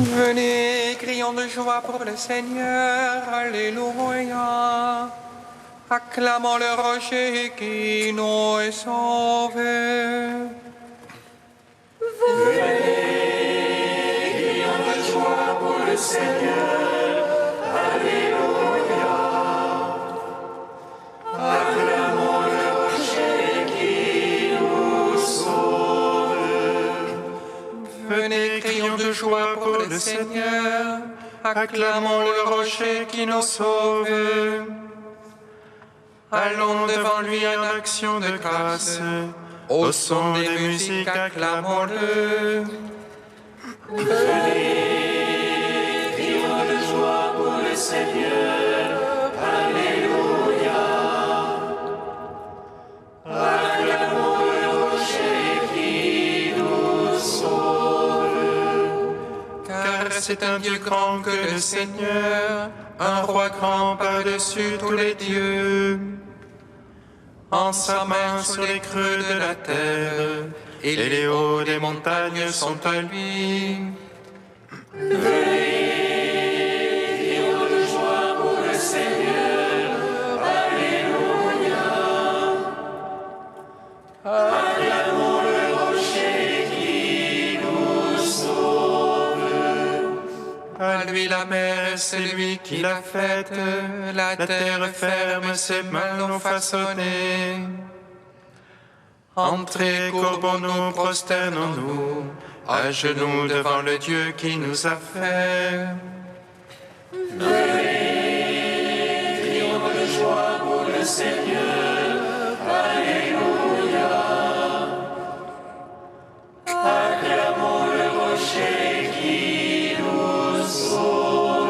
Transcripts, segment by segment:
Venez, crions de joie pour le Seigneur, Alléluia. Acclamons le rocher qui nous est sauvé. Venez, crions de joie pour le Seigneur, Alléluia. Acclamons le rocher qui nous sauve. Venez, crions de joie pour le Seigneur, acclamons le rocher qui nous sauve. Allons devant lui en action de grâce, au son des musiques acclamons-le. Venez, crions de joie pour le Seigneur, Alléluia. Acclamons le rocher qui nous sauve. Car c'est un Dieu grand que le Seigneur, un roi grand par-dessus tous les dieux. En sa main sur les creux de la terre, et les hauts des montagnes sont à lui. Venez, crions de joie pour le Seigneur, Alléluia. Acclamons le rocher qui nous sauve. À lui la mer, c'est lui qui l'a faite, la terre ferme, ses mains l'ont façonnée. Entrez, courbons-nous, prosternons-nous, à genoux devant le Dieu qui nous a fait. Venez, crions de joie pour le Seigneur, Alléluia. Acclamons le rocher qui nous sauve.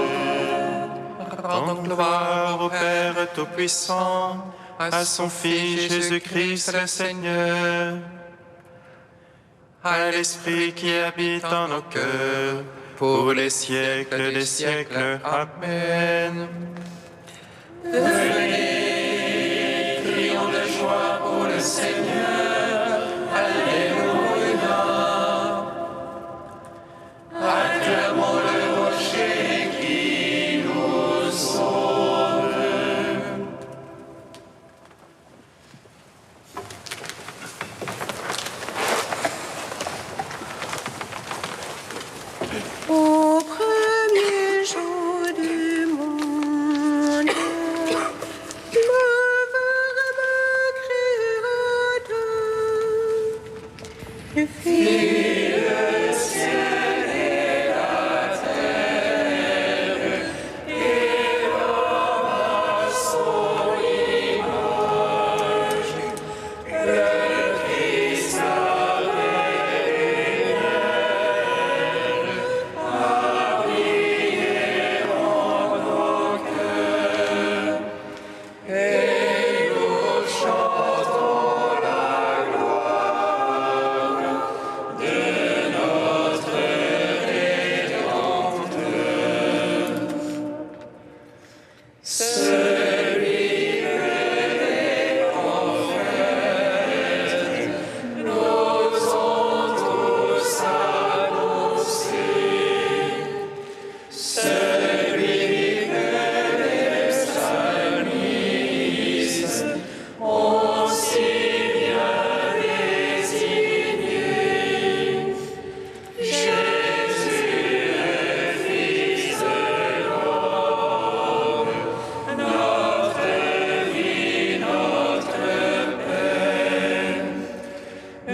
Rendons gloire au Père Tout-Puissant, à son Fils Jésus-Christ le Seigneur, à l'Esprit qui habite en nos cœurs, pour les siècles des siècles. Amen. Venez, crions de joie pour le Seigneur, Alléluia. Acclamons le rocher qui nous sauve. Au premier jour du monde, le Verbe créa tout. Il fit Le ciel et la terre, et l'homme à son image. Le Christ avait a brillé en nos cœurs, et nous chantons la gloire de notre Rédempteur. Celui que les prophètes nous ont tous annoncé, celui que les psalmistes ont si bien désigné. Jésus, le Fils de l'homme, notre vie, notre paix,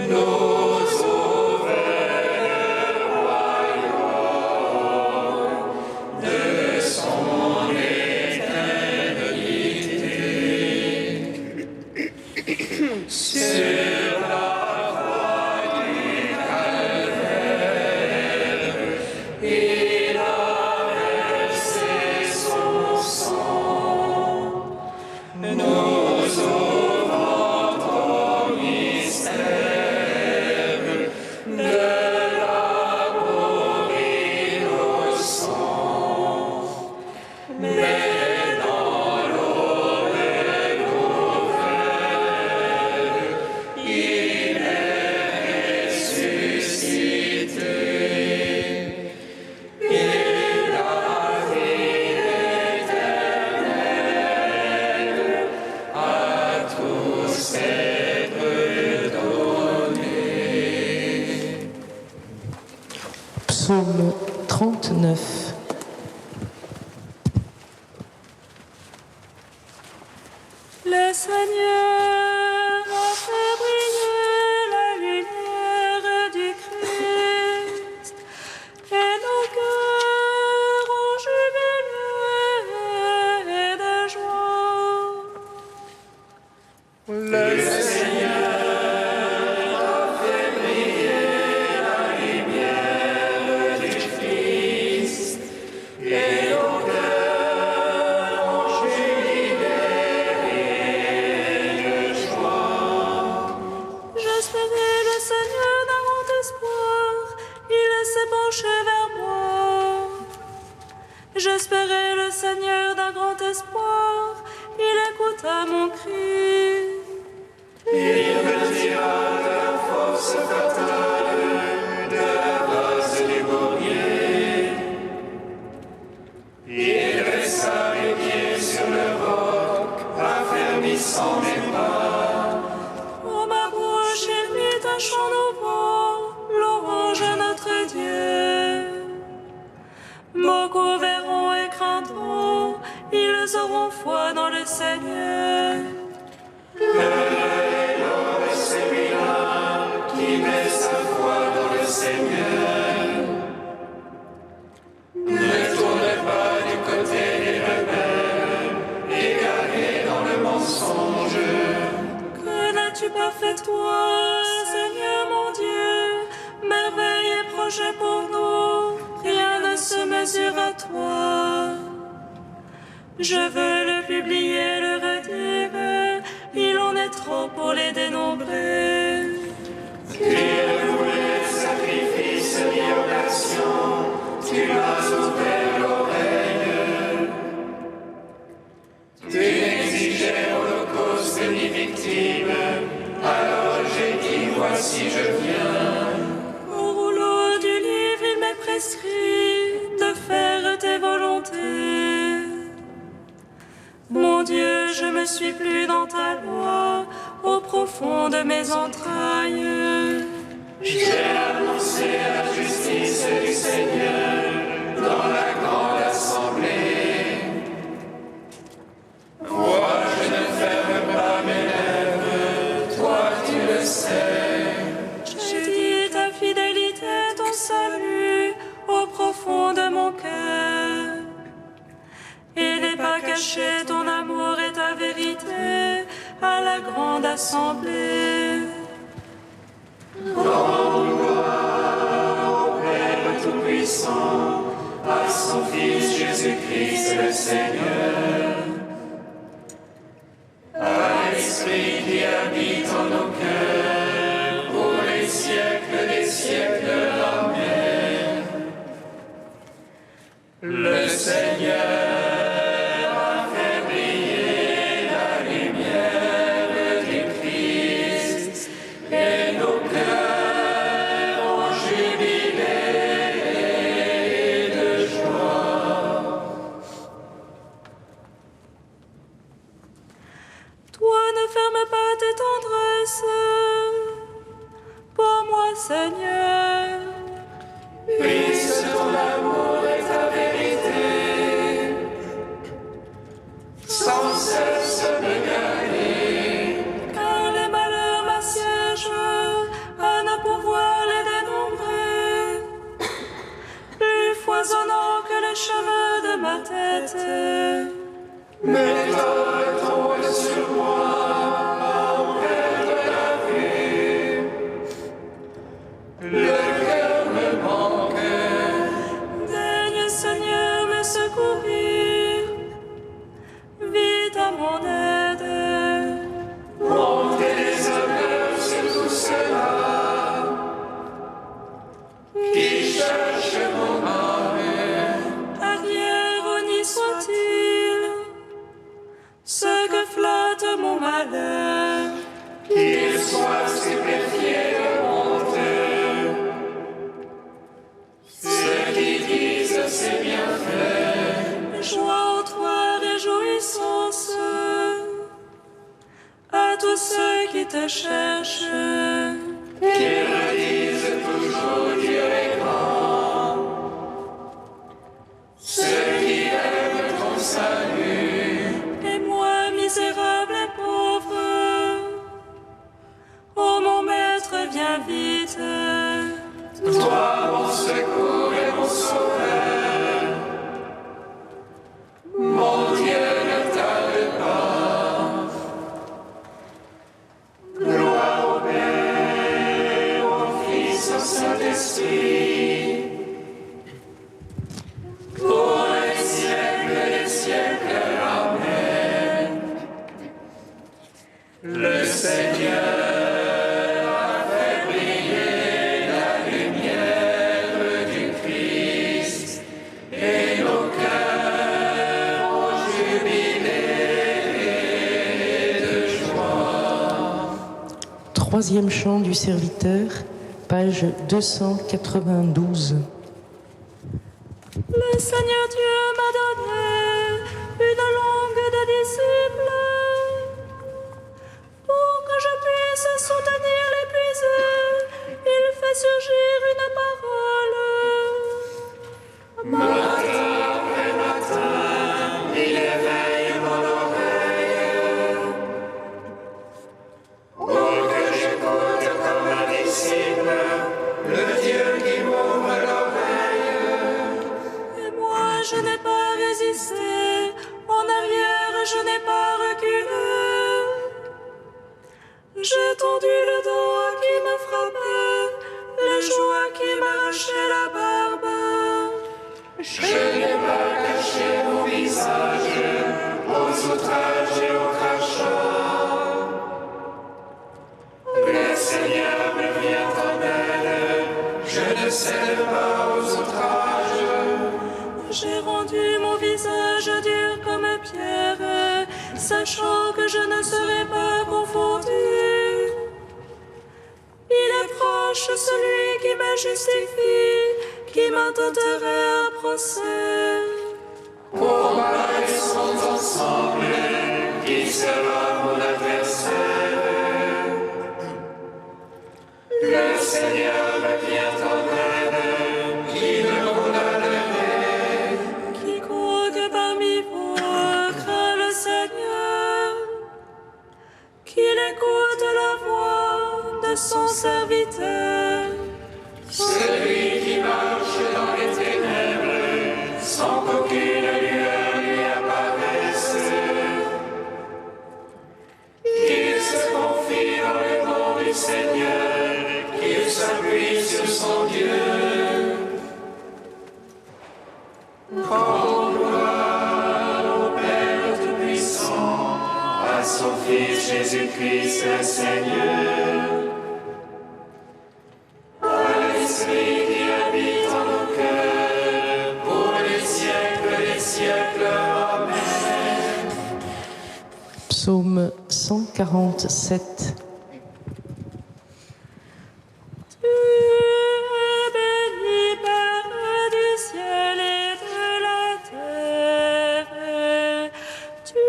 nous ouvre le royaume de son éternité. Sur la croix du calvaire, il a versé son sang. Nous ouvrons au mystère de l'amour innocent. Mais dans l'aube nouvelle, il est ressuscité. Il Psaume 39. Le Seigneur a fait briller la lumière du Christ, et nos cœurs ont jubilé de joie. Le Seigneur a fait briller la lumière du Christ, et nos cœurs ont jubilé de joie. J'espérais le Seigneur d'un grand espoir, il s'est penché vers moi. J'espérais le Seigneur d'un grand espoir, il écouta mon cri. Il me tira de la fosse fatale, de la base du bourbier. Il dressa mes pieds sur le roc, affermissant mes pas. Oh, ma bouche, il mit un chant nouveau, louange à notre Dieu. Beaucoup verront et craindront, ils auront foi dans le Seigneur. L'homme est celui-là qui met sa foi dans le Seigneur. Ne tournez pas du côté des rebelles, égarés dans le mensonge. Que n'as-tu pas fait toi, Seigneur mon Dieu? Merveille et projet pour nous, rien ne se mesure à toi. Je veux le publier, le redire, il en est trop pour les dénombrer. Il voulait sacrifice ni oblation, tu m'as ouvert l'oreille. Tu n'exigeais holocauste ni victime, alors j'ai dit voici je viens. Au rouleau du livre, il m'est prescrit de faire tes volontés. Mon Dieu, je me suis plu dans ta loi, au profond de mes entrailles. J'ai annoncé la justice du Seigneur dans la grande assemblée. Moi, je ne ferme pas mes lèvres, toi tu le sais. J'ai dit ta fidélité, ton salut, au profond de mon cœur. Il n'est pas caché ton amour et ta vérité à la grande assemblée. Grande gloire au Père Tout-Puissant, à son Fils Jésus-Christ le Seigneur, à l'Esprit qui habite en nos cœurs, pour les siècles des siècles. Amen. Le Seigneur Seigneur, puisse ton amour et ta vérité sans cesse me garder. car les malheurs m'assiègent à ne pouvoir les dénombrer, plus foisonnants que les cheveux de ma tête. Mes torts tombent sur moi, en perdre la vue. Le cœur me manque. Daigne, Seigneur, me secourir, vite à mon aide. Montez les honneurs sur tout cela qui cherche mon âme. Arrière ni soit-il, ce que flatte mon malheur, Qu'il soit stupéfié de honte. Ceux qui disent c'est bien fait. joie en toi, réjouissance à tous ceux qui te cherchent. Qu'ils redisent toujours Dieu est grand. salut. Et moi, misérable et pauvre, ô mon maître, viens vite. Toi, mon secours et mon sauveur, mon Dieu, ne tarde pas. Gloire au Père, au Fils, au Saint-Esprit, pour les siècles des siècles. Amen. Le Seigneur Troisième chant du serviteur, page 292. Le Seigneur Dieu m'a donné une langue de disciples pour que je puisse soutenir l'épuisé. Il fait surgir une parole. Matin après matin, il éveille mon oreille pour que j'écoute comme un disciple le Dieu qui m'ouvre l'oreille. Et moi je n'ai pas résisté, en arrière je n'ai pas reculé. J'ai tendu le dos à qui me frappait, le joug à qui m'arrachait la barbe. Je n'ai pas caché mon visage aux outrages et aux crachats. Le Seigneur me vient en aide, je ne cède pas aux outrages. J'ai rendu mon visage dur comme pierre, sachant que je ne serai pas confondu. Il est proche celui qui me justifie, qui m'intenterait un procès. Pour sont ensemble, qui sera mon adversaire? Le Seigneur me vient en aide, qui me condamnerait? Quiconque parmi vous craint le Seigneur, qu'il écoute la voix de son serviteur. Celui qui marche dans les ténèbres, sans qu'aucune lueur lui apparaisse. Qu'il se confie dans le nom du Seigneur, qu'il s'appuie sur son Dieu. Oh, gloire au Père Tout-Puissant, à son Fils Jésus-Christ le Seigneur. L'Esprit qui habite en nos cœurs, pour les siècles des siècles. Amen. Psaume 147. Tu es béni, Père du ciel et de la terre. Tu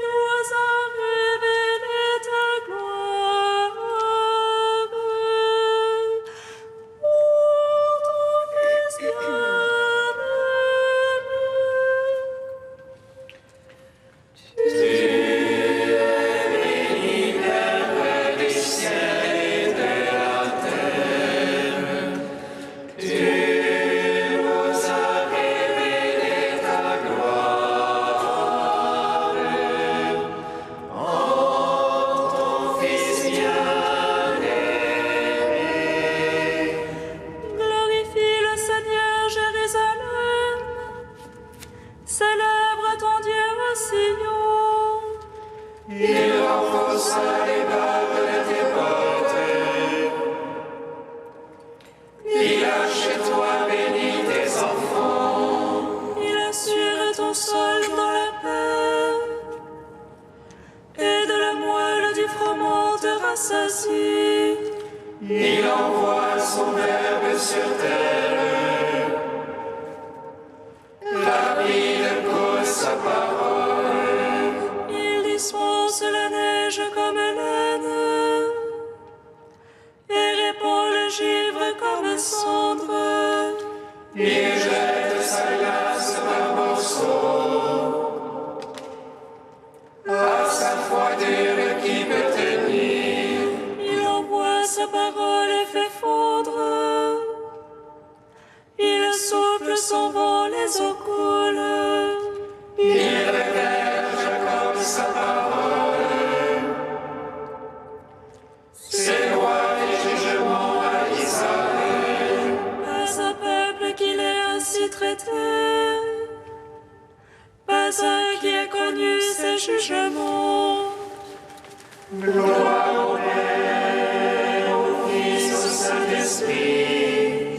nous as révélé ta gloire. Pour ton Fils bien-aimé. Père du ciel et de la terre, tu nous as révélé ta gloire. En ton Fils bien-aimé. Glorifie le Seigneur, Jérusalem. Célèbre ton Dieu au Sion. Il renforça les barres de tes portes. Il a chez toi béni tes enfants. Il assure ton sol dans la paix. Et de la moelle du froment te rassasie. Il envoie son verbe sur terre. La ville cause sa parole. Il dispense la neige comme laine. Et répand le givre comme cendre. Il jette sa glace par morceaux. jugement. Gloire au Père, au Fils, au Saint-Esprit,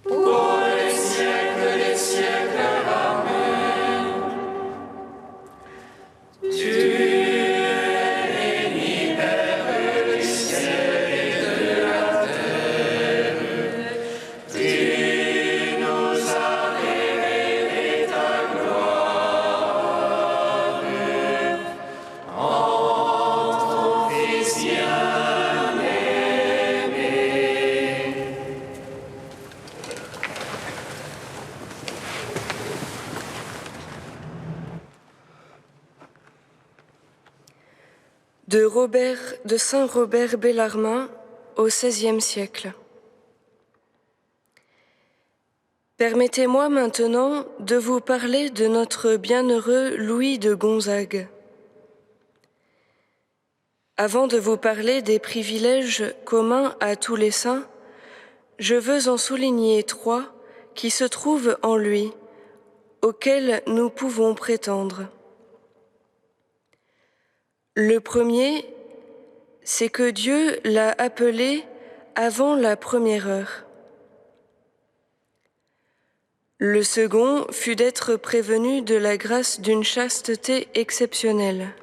pour les siècles des siècles. Amen. Tu es béni, Père du ciel et de la terre. Tu nous as révélé ta gloire en ton Fils bien-aimé. De Saint Robert Bellarmin au XVIe siècle. Permettez-moi maintenant de vous parler de notre bienheureux Louis de Gonzague. Avant de vous parler des privilèges communs à tous les saints, je veux en souligner 3 qui se trouvent en lui, auxquels nous pouvons prétendre. Le premier, c'est que Dieu l'a appelé avant la première heure. Le second fut d'être prévenu de la grâce d'une chasteté exceptionnelle.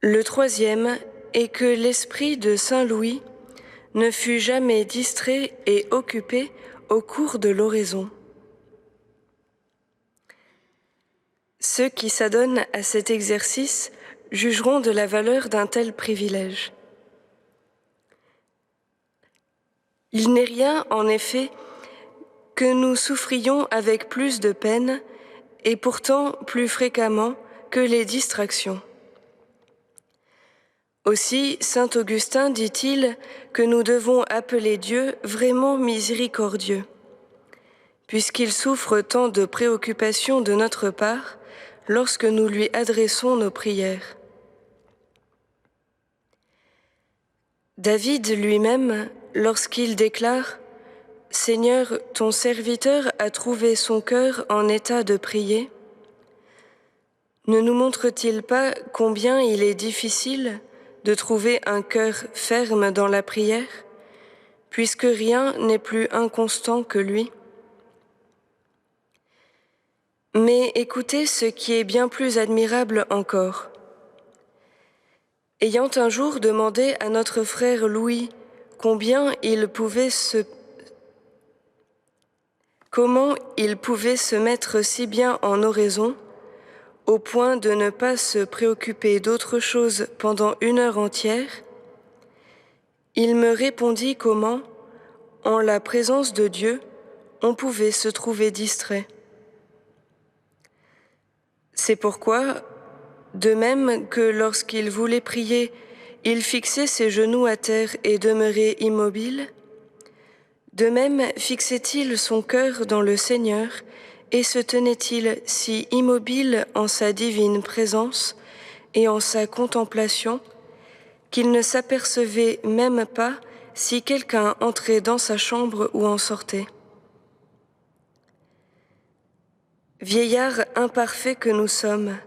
Le troisième est que l'esprit de Saint Louis ne fut jamais distrait et occupé au cours de l'oraison. Ceux qui s'adonnent à cet exercice jugeront de la valeur d'un tel privilège. Il n'est rien, en effet, que nous souffrions avec plus de peine et pourtant plus fréquemment que les distractions. Aussi, saint Augustin dit-il que nous devons appeler Dieu vraiment miséricordieux, puisqu'il souffre tant de préoccupations de notre part lorsque nous lui adressons nos prières. David lui-même, lorsqu'il déclare « Seigneur, ton serviteur a trouvé son cœur en état de prier », ne nous montre-t-il pas combien il est difficile de trouver un cœur ferme dans la prière, puisque rien n'est plus inconstant que lui ? Mais écoutez ce qui est bien plus admirable encore. Ayant un jour demandé à notre frère Louis comment il pouvait se mettre si bien en oraison, au point de ne pas se préoccuper d'autre chose pendant 1 heure entière, il me répondit comment, en la présence de Dieu, on pouvait se trouver distrait. C'est pourquoi, de même que lorsqu'il voulait prier, il fixait ses genoux à terre et demeurait immobile, de même fixait-il son cœur dans le Seigneur et se tenait-il si immobile en sa divine présence et en sa contemplation qu'il ne s'apercevait même pas si quelqu'un entrait dans sa chambre ou en sortait. Vieillards imparfaits que nous sommes,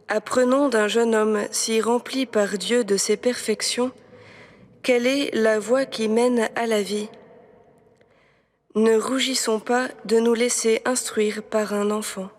apprenons d'un jeune homme si rempli par Dieu de ses perfections, quelle est la voie qui mène à la vie. Ne rougissons pas de nous laisser instruire par un enfant.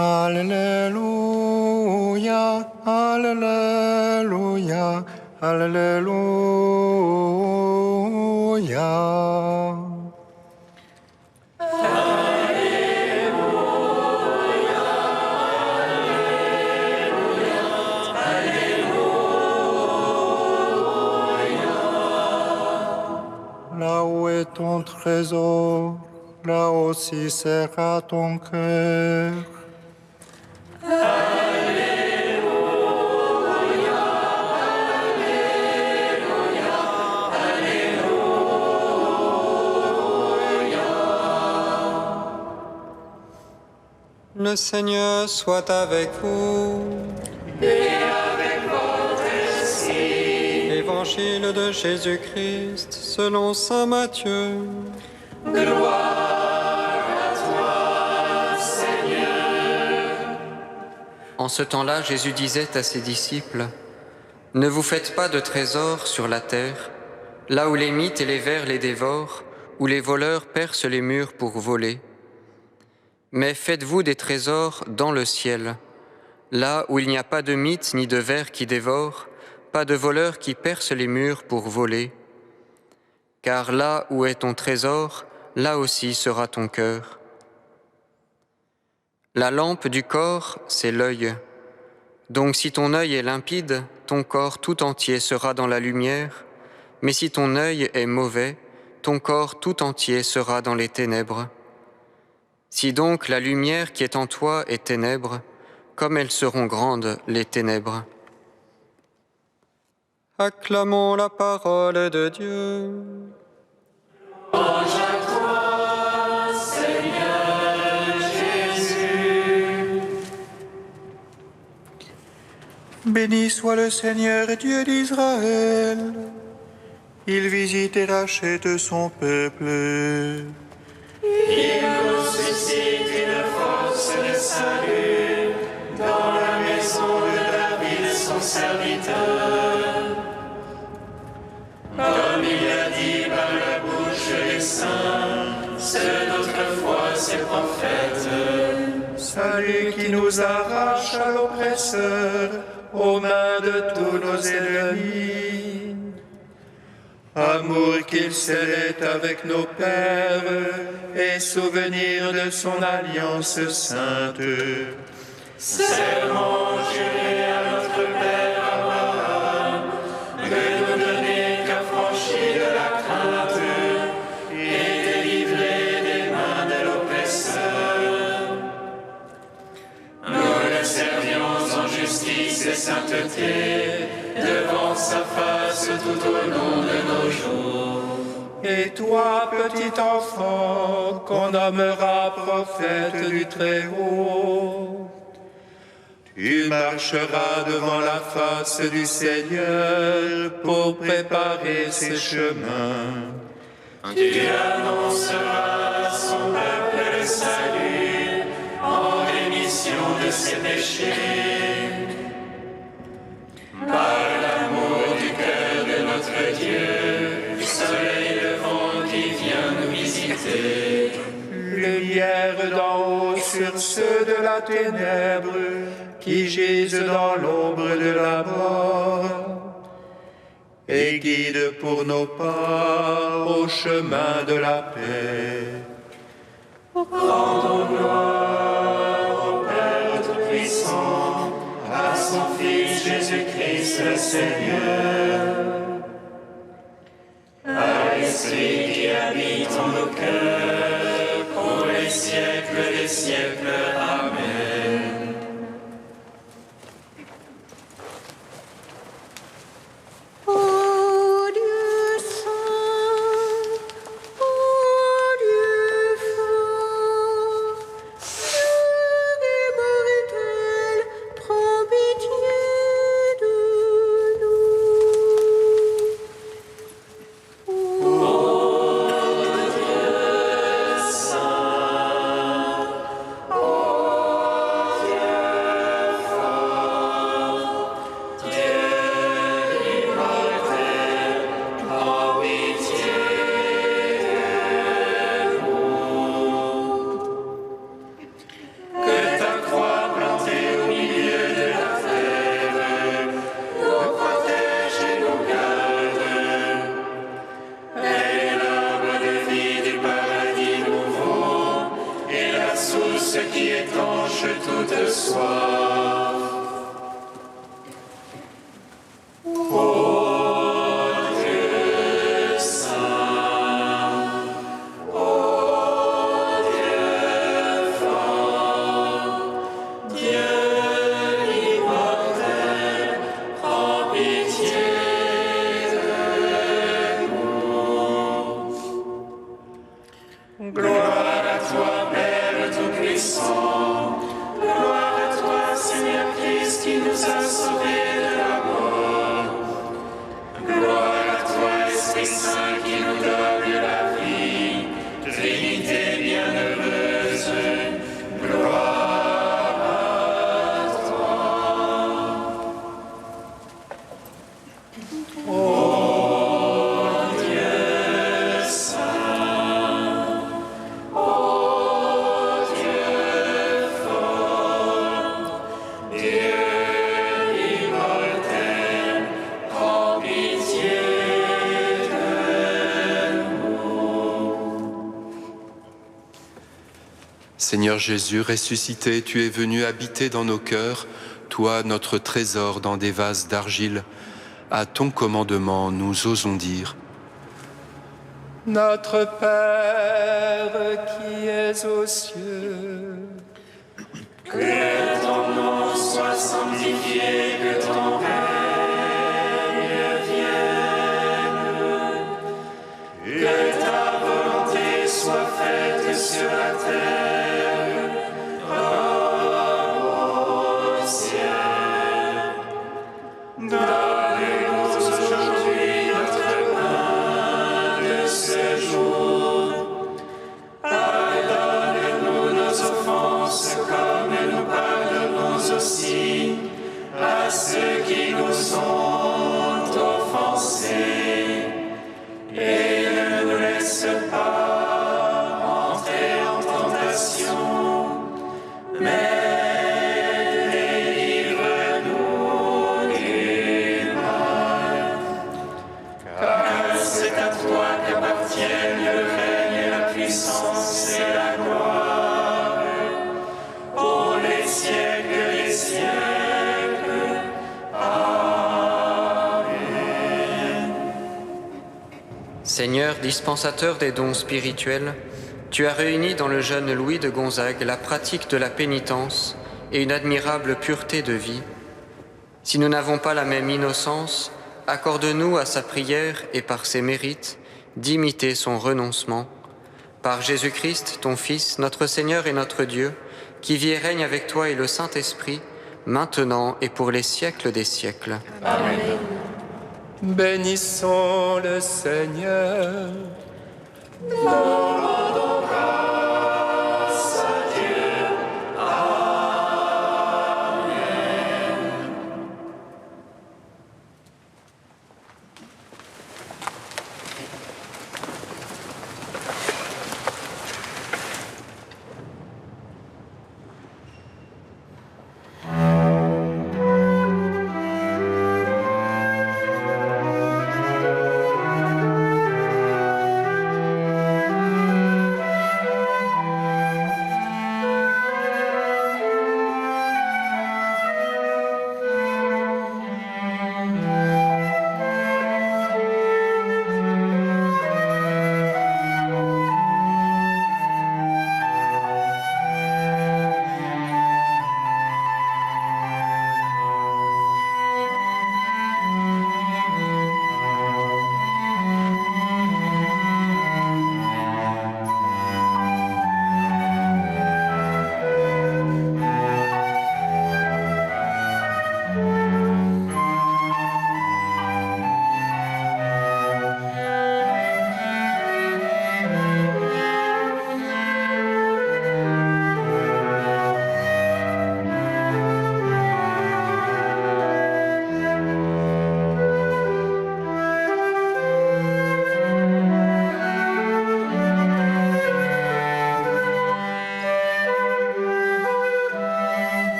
Alléluia, Alléluia, Alléluia. Là où est ton trésor, là aussi sera ton cœur. Le Seigneur soit avec vous. Et avec votre esprit. Évangile de Jésus-Christ selon saint Matthieu. Gloire à toi, Seigneur. En ce temps-là, Jésus disait à ses disciples, « Ne vous faites pas de trésors sur la terre, là où les mythes et les vers les dévorent, où les voleurs percent les murs pour voler. Mais faites-vous des trésors dans le ciel, là où il n'y a pas de mythes ni de vers qui dévorent, pas de voleurs qui percent les murs pour voler. Car là où est ton trésor, là aussi sera ton cœur. La lampe du corps, c'est l'œil. Donc si ton œil est limpide, ton corps tout entier sera dans la lumière, mais si ton œil est mauvais, ton corps tout entier sera dans les ténèbres. Si donc la lumière qui est en toi est ténèbres, comme elles seront grandes, les ténèbres. » Acclamons la parole de Dieu. Louange à toi, Seigneur Jésus. Béni soit le Seigneur Dieu d'Israël. Il visite et rachète son peuple. Il nous suscite une force de salut dans la maison de David, son serviteur. Comme il l'a dit par la bouche des saints, ceux d'autrefois ses prophètes. Salut qui nous arrache à l'oppresseur, aux mains de tous nos ennemis. Amour qu'il scellait avec nos pères et souvenir de son alliance sainte. Serment juré à notre Père Abraham de nous donner qu'affranchis de la crainte et délivrés des mains de l'oppresseur. Nous le servions en justice et sainteté devant sa face tout au long de nos jours. Et toi, petit enfant, qu'on nommera prophète du Très-Haut, tu marcheras devant la face du Seigneur pour préparer ses chemins. Tu annonceras à son peuple le salut en rémission de ses péchés. Par l'amour du cœur de notre Dieu, soleil levant qui vient nous visiter. Lumière d'en haut sur ceux de la ténèbre qui gisent dans l'ombre de la mort, et guide pour nos pas au chemin de la paix. Rendons gloire au Père Tout-Puissant, à son Fils Jésus-Christ le Seigneur, à l'Esprit qui habite en nos cœurs, pour les siècles des siècles. Amen. Ô Dieu saint, ô Dieu fort, Dieu immortel, prends pitié de nous. Ô qui nous a sauvés de la mort. Gloire à toi, Esprit Saint, qui nous donne la vie, Trinité bienheureuse, gloire à toi. Ô Dieu saint, ô Dieu fort, Dieu immortel, prends pitié de nous. Seigneur Jésus, ressuscité, tu es venu habiter dans nos cœurs, toi, notre trésor dans des vases d'argile. À ton commandement, nous osons dire: Notre Père qui es aux cieux, Que ton nom soit sanctifié, que ton règne vienne, que ta volonté soit faite sur la terre comme au ciel. Donne-nous aujourd'hui notre pain de ce jour. Pardonne-nous nos offenses comme nous pardonnons aussi à ceux qui nous ont offensés. Et ne nous laisse pas entrer en tentation, mais délivre-nous du mal. Car c'est à toi qu'appartiennent le règne, la puissance et la gloire, pour les siècles des siècles. Amen. Seigneur, dispensateur des dons spirituels, tu as réuni dans le jeune Louis de Gonzague la pratique de la pénitence et une admirable pureté de vie. Si nous n'avons pas la même innocence, accorde-nous à sa prière et par ses mérites d'imiter son renoncement. Par Jésus-Christ, ton Fils, notre Seigneur et notre Dieu, qui vit et règne avec toi et le Saint-Esprit, maintenant et pour les siècles des siècles. Amen. bénissons le Seigneur. Nous rendons